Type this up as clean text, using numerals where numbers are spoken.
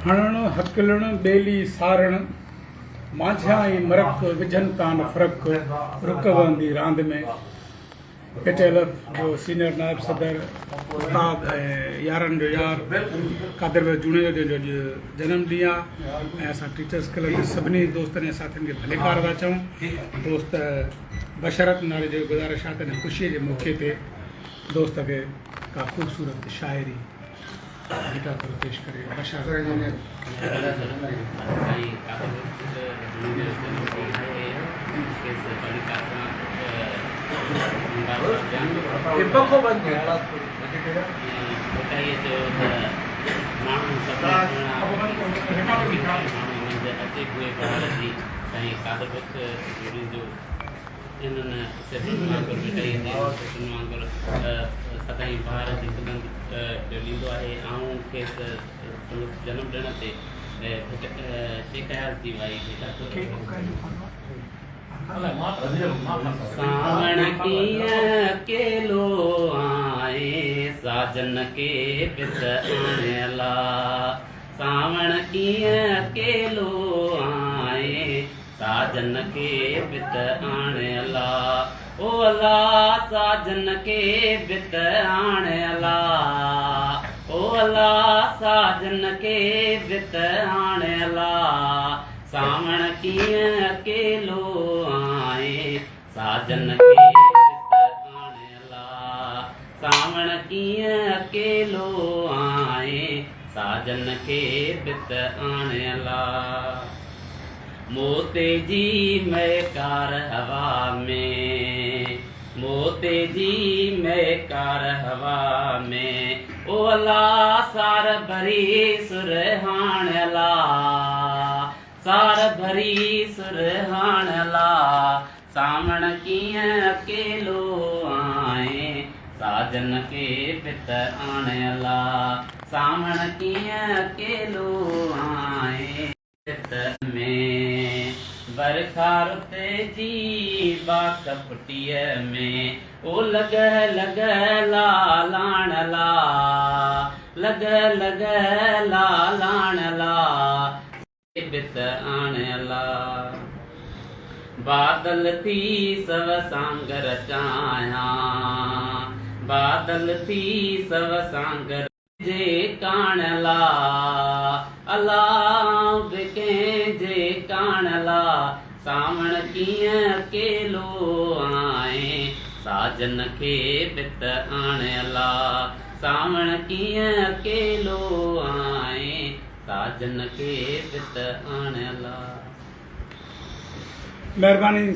हणण हकलण बेली सारण माझियाई मरक विझन कान फरक रुक बंदी रांद में PTLF जो सीनियर नायब सदर उस्ताद यारन जो यार कादिर जुड़े जो जन्म ॾींहुं आहे ऐं असां टीचर्स क्लब जे सभिनी दोस्तनि ऐं साथियुनि खे भलेकार था चऊं। दोस्त बशरत नाले जो गुज़ारिश आहे त ख़ुशीअ जे मौक़े ते दोस्त खे का ख़ूबसूरत शाइरी गीता पर पेश करे सदाई बाहर जी बुलंद ॾींदो आहे ऐं खेसि जनम ॾिण ते शेखयाल थी वई सावण कीअं अकेलो आए साजन के पिस आणियला सावण कीअं अकेलो आए साजन के पित आणियला ओ अल्लाह साजन के बित आणियला ओ अल्लाह साजन के बित आणियला सावण कीअं अकेलो आए साजन के बित आणियला सावण कीअं अकेलो आए साजन के बित आणियला मोते जी महकार हवा में मोते जी महकार हवा में ओ अल्लाह सार भरी सुरहानला सार भरी सुरहानला सावण कीअं अकेलो आए साजन के पित आणियला सावण कीअं अकेलो आए में बरखा रुते जी बाक पुटीअ में ओ लग लग लालाण ला लग लग लालाण ला बित आणला बादल थी सव सांगर चाया बादल थी सव सांगर जे काणला अल्लाह बिके जे काणला सावण कीअं अकेलो आए साजन के बित आणियला सावण कीअं अकेलो आए साजन के बित आणियला। महिरबानी।